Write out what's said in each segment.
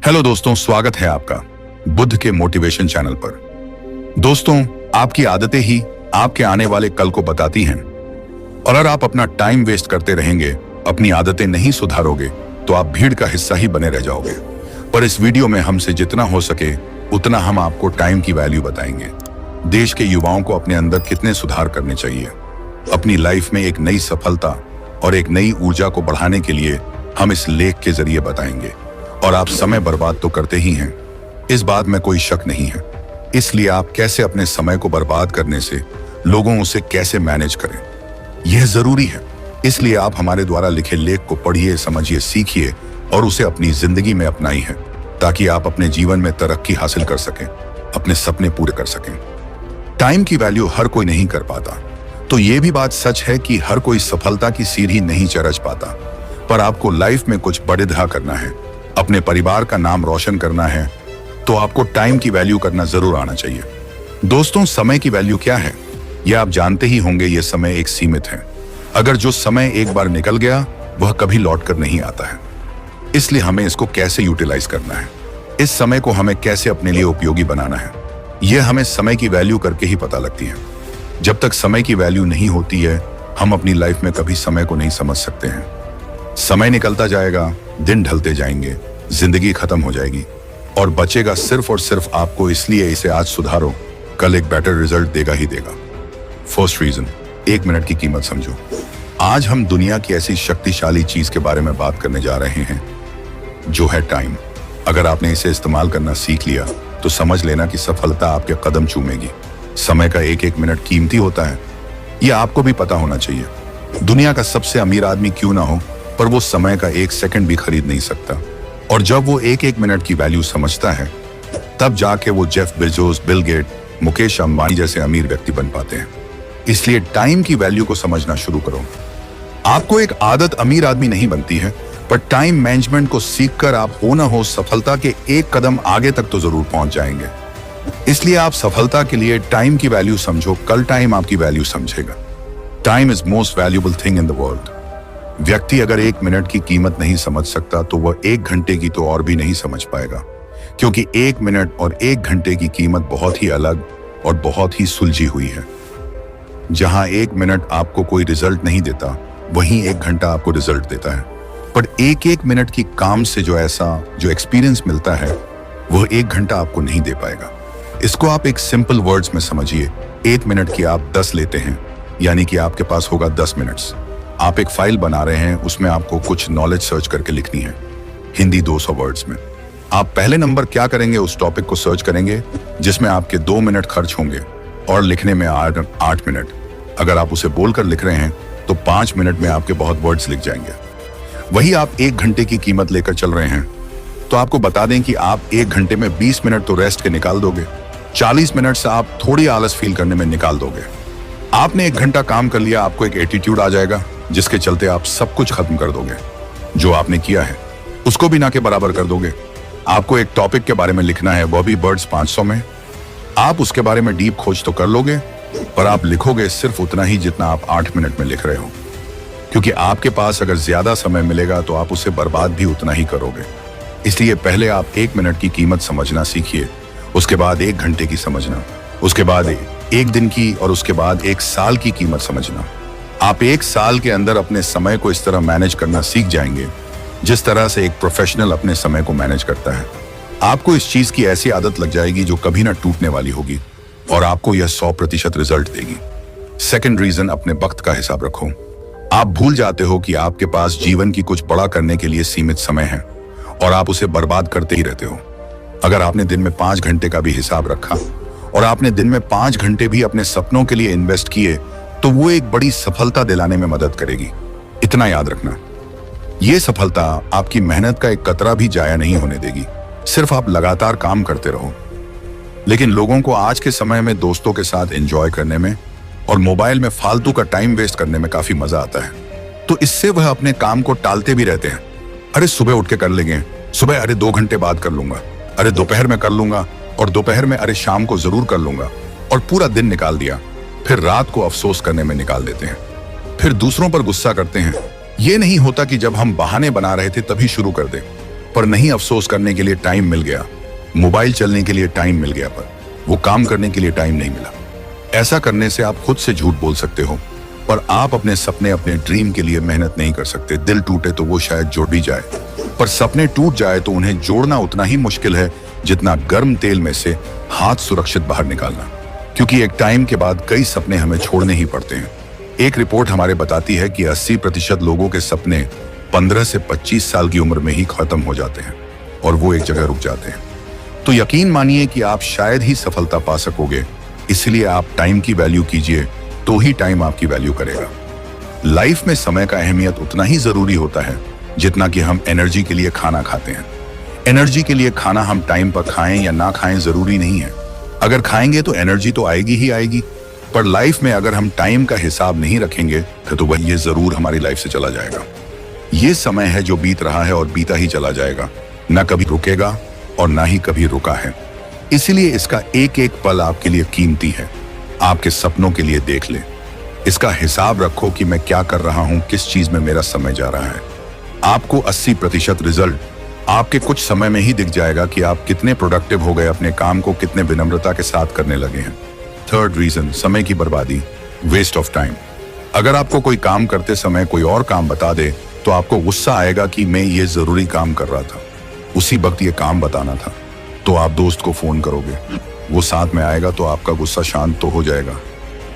Hello दोस्तों, स्वागत है आपका बुद्ध के मोटिवेशन चैनल पर। दोस्तों, आपकी आदतें ही आपके आने वाले कल को बताती हैं। और अगर आप अपना टाइम वेस्ट करते रहेंगे, अपनी आदतें नहीं सुधारोगे, तो आप भीड़ का हिस्सा ही बने रह जाओगे। पर इस वीडियो में हमसे जितना हो सके उतना हम आपको टाइम की वैल्यू बताएंगे। देश के युवाओं को अपने अंदर कितने सुधार करने चाहिए, अपनी लाइफ में एक नई सफलता और एक नई ऊर्जा को बढ़ाने के लिए हम इस लेख के जरिए बताएंगे। और आप समय बर्बाद तो करते ही हैं, इस बात में कोई शक नहीं है। इसलिए आप कैसे अपने समय को बर्बाद करने से लोगों उसे कैसे मैनेज करें, यह जरूरी है। इसलिए आप हमारे द्वारा लिखे लेख को पढ़िए, समझिए, सीखिए और उसे अपनी जिंदगी में अपनाइए, ताकि आप अपने जीवन में तरक्की हासिल कर सकें, अपने सपने पूरे कर सकें। टाइम की वैल्यू हर कोई नहीं कर पाता, तो यह भी बात सच है कि हर कोई सफलता की सीढ़ी नहीं चढ़ पाता। पर आपको लाइफ में कुछ बड़े करना है, अपने परिवार का नाम रोशन करना है, तो आपको टाइम की वैल्यू करना जरूर आना चाहिए। दोस्तों, समय की वैल्यू क्या है यह आप जानते ही होंगे। यह समय एक सीमित है। अगर जो समय एक बार निकल गया वह कभी लौट कर नहीं आता है। इसलिए हमें इसको कैसे यूटिलाइज करना है, इस समय को हमें कैसे अपने लिए उपयोगी बनाना है, यह हमें समय की वैल्यू करके ही पता लगती है। जब तक समय की वैल्यू नहीं होती है, हम अपनी लाइफ में कभी समय को नहीं समझ सकते हैं। समय निकलता जाएगा, दिन ढलते जाएंगे, जिंदगी खत्म हो जाएगी और बचेगा सिर्फ और सिर्फ आपको। इसलिए इसे आज सुधारो, कल एक बेटर रिजल्ट देगा ही देगा। फर्स्ट रीजन, 1 मिनट की कीमत समझो। आज हम दुनिया की ऐसी शक्तिशाली चीज के बारे में बात करने जा रहे हैं जो है टाइम। अगर आपने इसे इस्तेमाल करना सीख लिया तो समझ लेना कि सफलता आपके कदम चूमेगी। समय का एक एक मिनट कीमती होता है, यह आपको भी पता होना चाहिए। दुनिया का सबसे अमीर आदमी क्यों ना हो, पर वो समय का 1 सेकंड भी खरीद नहीं सकता। और जब वो एक एक मिनट की वैल्यू समझता है, तब जाके वो Jeff Bezos, Bill Gate, Mukesh Ambani जैसे अमीर व्यक्ति बन पाते हैं। इसलिए टाइम की वैल्यू को समझना शुरू करो। आपको एक आदत अमीर आदमी नहीं बनती है, पर टाइम मैनेजमेंट को सीखकर आप हो ना हो सफलता के एक कदम आगे तक तो जरूर पहुंच जाएंगे। इसलिए आप सफलता के लिए टाइम की वैल्यू समझो, कल टाइम आपकी वैल्यू समझेगा। Time is most valuable thing in the world. व्यक्ति अगर 1 मिनट की कीमत नहीं समझ सकता तो वह 1 घंटे की तो और भी नहीं समझ पाएगा, क्योंकि 1 मिनट और 1 घंटे की कीमत बहुत ही अलग और बहुत ही सुलझी हुई है। जहां 1 मिनट आपको कोई रिजल्ट नहीं देता, वहीं 1 घंटा आपको रिजल्ट देता है। पर एक मिनट की काम से जो एक्सपीरियंस मिलता है, वह 1 घंटा आपको नहीं दे पाएगा। इसको आप एक सिंपल वर्ड्स में समझिए। 1 मिनट की आप 10 लेते हैं, यानी कि आपके पास होगा 10 मिनट्स। आप एक फाइल बना रहे हैं, उसमें आपको कुछ नॉलेज सर्च करके लिखनी है, हिंदी 200 वर्ड्स में। आप पहले नंबर क्या करेंगे, उस टॉपिक को सर्च करेंगे जिसमें आपके 2 मिनट खर्च होंगे और लिखने में 8 मिनट। अगर आप उसे बोलकर लिख रहे हैं तो 5 मिनट में आपके बहुत वर्ड्स लिख जाएंगे। वही आप 1 घंटे की कीमत लेकर चल रहे हैं, तो आपको बता दें कि आप 1 घंटे में 20 मिनट तो रेस्ट के निकाल दोगे, 40 मिनट से आप थोड़ी आलस फील करने में निकाल दोगे। आपने 1 घंटा काम कर लिया, आपको एक एटीट्यूड आ जाएगा जिसके चलते आप सब कुछ खत्म कर दोगे। जो आपने किया है उसको भी ना के बराबर कर दोगे। आपको एक टॉपिक के बारे में लिखना है, वह भी वर्ड्स 500 में। आप उसके बारे में डीप खोज तो कर लोगे, पर आप लिखोगे सिर्फ उतना ही जितना आप 8 मिनट में लिख रहे हो, क्योंकि आपके पास अगर ज्यादा समय मिलेगा तो आप उसे बर्बाद भी उतना ही करोगे। इसलिए पहले आप 1 मिनट की कीमत समझना सीखिए, उसके बाद 1 घंटे की समझना, उसके बाद 1 दिन की और उसके बाद 1 साल की कीमत समझना। आप 1 साल के अंदर अपने समय को इस तरह मैनेज करना सीख जाएंगे जिस तरह से एक प्रोफेशनल अपने समय को मैनेज करता है। आपको इस चीज की ऐसी आदत लग जाएगी जो कभी ना टूटने वाली होगी और आपको यह 100% रिजल्ट देगी। सेकंड रीजन, अपने वक्त का हिसाब रखो। आप भूल जाते हो कि आपके पास जीवन की कुछ बड़ा करने के लिए सीमित समय है और आप उसे बर्बाद करते ही रहते हो। अगर आपने दिन में 5 घंटे का भी हिसाब रखा और आपने दिन में 5 घंटे भी अपने सपनों के लिए इन्वेस्ट किए, तो वो एक बड़ी सफलता दिलाने में मदद करेगी। इतना याद रखना, ये सफलता आपकी मेहनत का एक कतरा भी जाया नहीं होने देगी। सिर्फ आप लगातार काम करते रहो। लेकिन लोगों को आज के समय में दोस्तों के साथ एंजॉय करने में और मोबाइल में फालतू का टाइम वेस्ट करने में काफी मजा आता है, तो इससे वह अपने काम को टालते भी रहते हैं। अरे सुबह उठ के कर लेंगे, सुबह अरे 2 घंटे बाद कर लूंगा, अरे दोपहर में कर लूंगा, और दोपहर में अरे शाम को जरूर कर लूंगा, और पूरा दिन निकाल दिया। फिर रात को अफसोस करने में निकाल देते हैं, फिर दूसरों पर गुस्सा करते हैं। ये नहीं होता कि जब हम बहाने बना रहे थे तभी शुरू कर दें। पर नहीं अफसोस करने के लिए टाइम मिल गया, मोबाइल चलने के लिए टाइम मिल गया, पर वो काम करने के लिए टाइम नहीं मिला। ऐसा करने से आप खुद से झूठ बोल सकते हो, पर आप अपने सपने, अपने ड्रीम के लिए मेहनत नहीं कर सकते। दिल टूटे तो वो शायद जोड़ भी जाए, पर सपने टूट जाए तो उन्हें जोड़ना उतना ही मुश्किल है जितना गर्म तेल में से हाथ सुरक्षित बाहर निकालना, क्योंकि एक टाइम के बाद कई सपने हमें छोड़ने ही पड़ते हैं। एक रिपोर्ट हमारे बताती है कि 80% लोगों के सपने 15 से 25 साल की उम्र में ही खत्म हो जाते हैं और वो एक जगह रुक जाते हैं। तो यकीन मानिए कि आप शायद ही सफलता पा सकोगे, इसलिए आप टाइम की वैल्यू कीजिए, तो ही टाइम आपकी वैल्यू करेगा। लाइफ में समय का अहमियत उतना ही जरूरी होता है जितना कि हम एनर्जी के लिए खाना खाते हैं। एनर्जी के लिए खाना हम टाइम पर खाएं या ना खाएं जरूरी नहीं है। अगर खाएंगे तो एनर्जी तो आएगी ही आएगी, पर लाइफ में अगर हम टाइम का हिसाब नहीं रखेंगे तो वह ये जरूर हमारी लाइफ से चला जाएगा। ये समय है जो बीत रहा है और बीता ही चला जाएगा, ना कभी रुकेगा और ना ही कभी रुका है। इसीलिए इसका एक एक पल आपके लिए कीमती है। आपके सपनों के लिए देख ले, इसका हिसाब रखो कि मैं क्या कर रहा हूं, किस चीज में मेरा समय जा रहा है। आपको 80% रिजल्ट आपके कुछ समय में ही दिख जाएगा कि आप कितने प्रोडक्टिव हो गए, अपने काम को कितने विनम्रता के साथ करने लगे हैं। थर्ड रीजन, समय की बर्बादी, वेस्ट ऑफ टाइम। अगर आपको कोई काम करते समय कोई और काम बता दे तो आपको गुस्सा आएगा कि मैं ये जरूरी काम कर रहा था, उसी वक्त ये काम बताना था। तो आप दोस्त को फोन करोगे, वो साथ में आएगा तो आपका गुस्सा शांत तो हो जाएगा।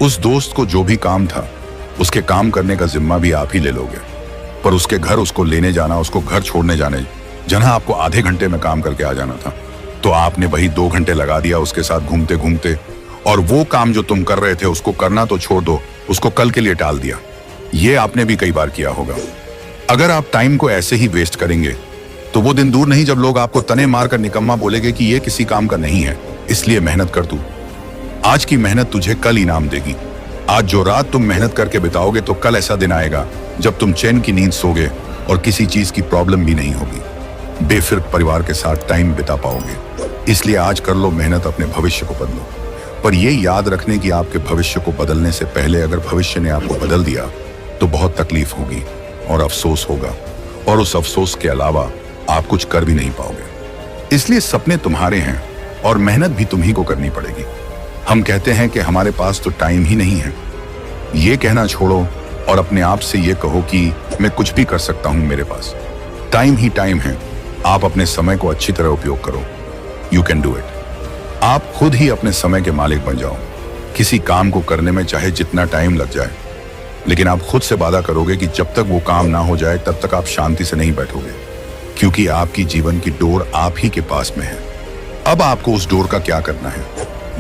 उस दोस्त को जो भी काम था उसके काम करने का जिम्मा भी आप ही ले लोगे, पर उसके घर उसको लेने जाना, उसको घर छोड़ने जाने, जहां आपको आधे घंटे में काम करके आ जाना था, तो आपने वही 2 घंटे लगा दिया उसके साथ घूमते घूमते, और वो काम जो तुम कर रहे थे उसको करना तो छोड़ दो, उसको कल के लिए टाल दिया। ये आपने भी कई बार किया होगा। अगर आप टाइम को ऐसे ही वेस्ट करेंगे तो वो दिन दूर नहीं जब लोग आपको तने मारकर निकम्मा बोलेंगे कि ये किसी काम का नहीं है। इसलिए मेहनत कर तू, आज की मेहनत तुझे कल इनाम देगी। आज जो रात तुम मेहनत करके बिताओगे तो कल ऐसा दिन आएगा जब तुम चैन की नींद सोगे और किसी चीज की प्रॉब्लम भी नहीं होगी। बेफिक्र परिवार के साथ टाइम बिता पाओगे। इसलिए आज कर लो मेहनत, अपने भविष्य को बदलो। पर यह याद रखने की आपके भविष्य को बदलने से पहले अगर भविष्य ने आपको बदल दिया तो बहुत तकलीफ होगी और अफसोस होगा, और उस अफसोस के अलावा आप कुछ कर भी नहीं पाओगे। इसलिए सपने तुम्हारे हैं और मेहनत भी तुम्ही को करनी पड़ेगी। हम कहते हैं कि हमारे पास तो टाइम ही नहीं है। ये कहना छोड़ो और अपने आप से ये कहो कि मैं कुछ भी कर सकता हूं, मेरे पास टाइम ही टाइम है। आप अपने समय को अच्छी तरह उपयोग करो। You can do it. आप खुद ही अपने समय के मालिक बन जाओ। किसी काम को करने में चाहे जितना टाइम लग जाए, लेकिन आप खुद से वादा करोगे कि जब तक वो काम ना हो जाए तब तक आप शांति से नहीं बैठोगे, क्योंकि आपकी जीवन की डोर आप ही के पास में है। अब आपको उस डोर का क्या करना है,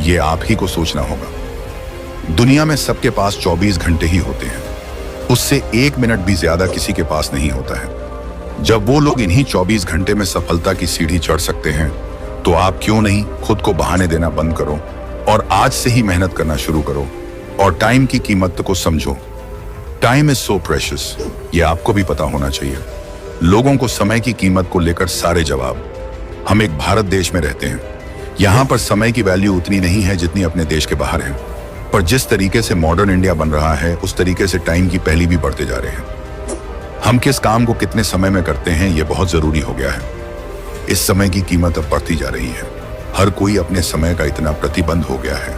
ये आप ही को सोचना होगा। दुनिया में सबके पास 24 घंटे ही होते हैं, उससे 1 मिनट भी ज्यादा किसी के पास नहीं होता है। जब वो लोग इन्हीं 24 घंटे में सफलता की सीढ़ी चढ़ सकते हैं, तो आप क्यों नहीं खुद को बहाने देना बंद करो और आज से ही मेहनत करना शुरू करो और टाइम की कीमत को समझो। टाइम इज सो प्रेशियस, ये आपको भी पता होना चाहिए। लोगों को समय की कीमत को लेकर सारे जवाब। हम एक भारत देश में रहते हैं, यहाँ पर समय की वैल्यू उतनी नहीं है जितनी अपने देश के बाहर है। पर जिस तरीके से मॉडर्न इंडिया बन रहा है, उस तरीके से टाइम की पहली भी बढ़ते जा रहे हैं। हम किस काम को कितने समय में करते हैं, ये बहुत जरूरी हो गया है। इस समय की कीमत अब बढ़ती जा रही है। हर कोई अपने समय का इतना प्रतिबंध हो गया है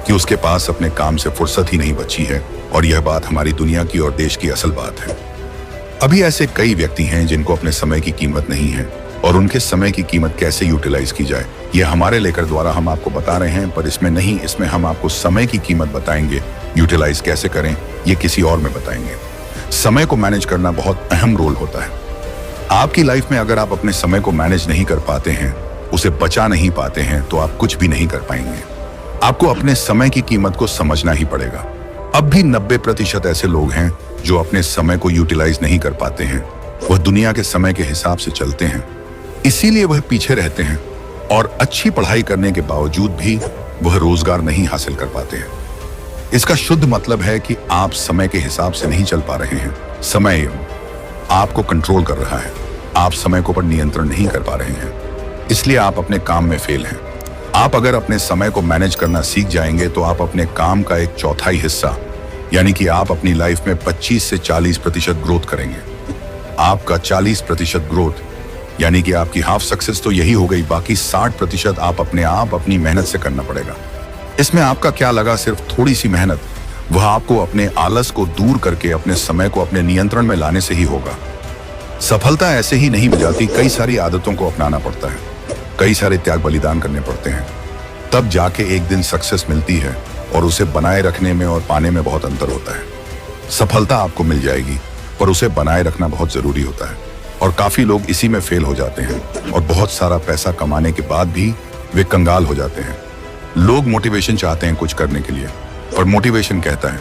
कि उसके पास अपने काम से फुर्सत ही नहीं बची है, और यह बात हमारी दुनिया की और देश की असल बात है। अभी ऐसे कई व्यक्ति हैं जिनको अपने समय की कीमत नहीं है, और उनके समय की कीमत कैसे यूटिलाइज की जाए, यह हमारे लेकर द्वारा हम आपको बता रहे हैं। पर इसमें नहीं, इसमें हम आपको समय की कीमत बताएंगे। यूटिलाइज कैसे करें ये किसी और में बताएंगे। समय को मैनेज करना बहुत अहम रोल होता है आपकी लाइफ में। अगर आप अपने समय को मैनेज नहीं कर पाते हैं, उसे बचा नहीं पाते हैं, तो आप कुछ भी नहीं कर पाएंगे। आपको अपने समय की कीमत को समझना ही पड़ेगा। अब भी 90% ऐसे लोग हैं जो अपने समय को यूटिलाइज नहीं कर पाते हैं। वह दुनिया के समय के हिसाब से चलते हैं, इसीलिए वह पीछे रहते हैं, और अच्छी पढ़ाई करने के बावजूद भी वह रोजगार नहीं हासिल कर पाते हैं। इसका शुद्ध मतलब है कि आप समय के हिसाब से नहीं चल पा रहे हैं। समय आपको कंट्रोल कर रहा है, आप समय को पर नियंत्रण नहीं कर पा रहे हैं, इसलिए आप अपने काम में फेल हैं। आप अगर अपने समय को मैनेज करना सीख जाएंगे तो आप अपने काम का 1/4 हिस्सा, यानी कि आप अपनी लाइफ में 25 से 40% ग्रोथ करेंगे। आपका 40% ग्रोथ यानी कि आपकी हाफ सक्सेस तो यही हो गई, बाकी 60% आप अपने आप अपनी मेहनत से करना पड़ेगा। इसमें आपका क्या लगा, सिर्फ थोड़ी सी मेहनत, वह आपको अपने आलस को दूर करके अपने समय को अपने नियंत्रण में लाने से ही होगा। सफलता ऐसे ही नहीं मिल जाती, कई सारी आदतों को अपनाना पड़ता है, कई सारे त्याग बलिदान करने पड़ते हैं, तब जाके एक दिन सक्सेस मिलती है। और उसे बनाए रखने में और पाने में बहुत अंतर होता है। सफलता आपको मिल जाएगी, पर उसे बनाए रखना बहुत जरूरी होता है। और काफी लोग इसी में फेल हो जाते हैं और बहुत सारा पैसा कमाने के बाद भी वे कंगाल हो जाते हैं। लोग मोटिवेशन चाहते हैं कुछ करने के लिए, पर मोटिवेशन कहता है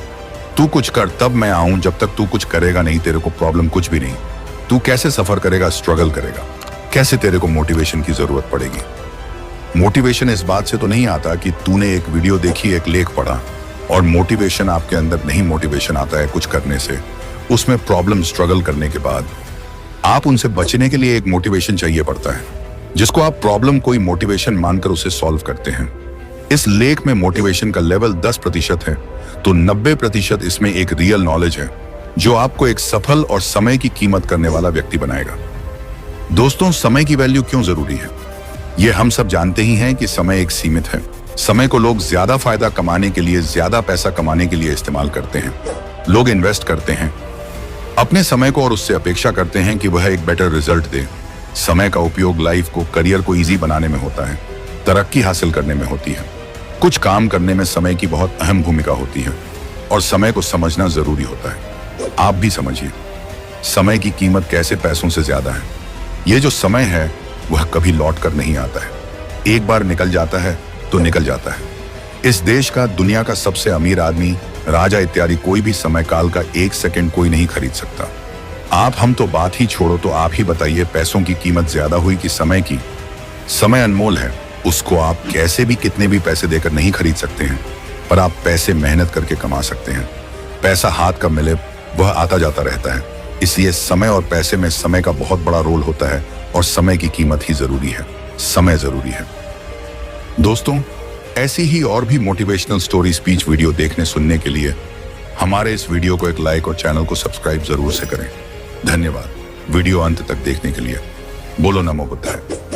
तू कुछ कर तब मैं आऊं, जब तक तू कुछ करेगा नहीं तेरे को प्रॉब्लम कुछ भी नहीं। तू कैसे सफर करेगा, स्ट्रगल करेगा, कैसे तेरे को मोटिवेशन की जरूरत पड़ेगी। मोटिवेशन इस बात से तो नहीं आता कि तूने एक वीडियो देखी, एक लेख पढ़ा और मोटिवेशन आपके अंदर नहीं, मोटिवेशन आता है कुछ करने से, उसमें प्रॉब्लम स्ट्रगल करने के बाद आप उनसे बचने के लिए एक मोटिवेशन चाहिए पड़ता है, जिसको आप प्रॉब्लम कोई मोटिवेशन मानकर उसे सॉल्व करते हैं। इस लेख में मोटिवेशन का लेवल 10% है, तो 90% इसमें एक रियल नॉलेज है जो आपको एक सफल और समय की कीमत करने वाला व्यक्ति बनाएगा। दोस्तों, समय की वैल्यू क्यों जरूरी है? ये हम सब जानते ही हैं कि समय एक सीमित है। समय को लोग ज्यादा फायदा कमाने के लिए, ज्यादा पैसा कमाने के लिए इस्तेमाल करते हैं। लोग इन्वेस्ट करते हैं अपने समय को और उससे अपेक्षा करते हैं कि वह एक बेटर रिजल्ट दे। समय का उपयोग लाइफ को, करियर को इजी बनाने में होता है, तरक्की हासिल करने में होती है। कुछ काम करने में समय की बहुत अहम भूमिका होती है और समय को समझना जरूरी होता है। आप भी समझिए, समय की कीमत कैसे पैसों से ज्यादा है। ये जो समय है वह कभी लौट कर नहीं आता है, एक बार निकल जाता है तो निकल जाता है। इस देश का, दुनिया का सबसे अमीर आदमी, राजा इत्यादि कोई भी समय काल का 1 सेकंड कोई नहीं खरीद सकता। आप हम तो बात ही छोड़ो, तो आप ही बताइए पैसों की कीमत ज्यादा हुई कि समय की? समय अनमोल है, उसको आप कैसे भी कितने भी पैसे देकर नहीं खरीद सकते हैं, पर आप पैसे मेहनत करके कमा सकते हैं। पैसा हाथ का मिले वह आता जाता रहता है, इसलिए समय और पैसे में समय का बहुत बड़ा रोल होता है और समय की कीमत ही जरूरी है, समय जरूरी है। दोस्तों, ऐसी ही और भी मोटिवेशनल स्टोरी, स्पीच वीडियो देखने सुनने के लिए हमारे इस वीडियो को एक लाइक और चैनल को सब्सक्राइब जरूर से करें। धन्यवाद वीडियो अंत तक देखने के लिए। बोलो नमो बुद्धाय।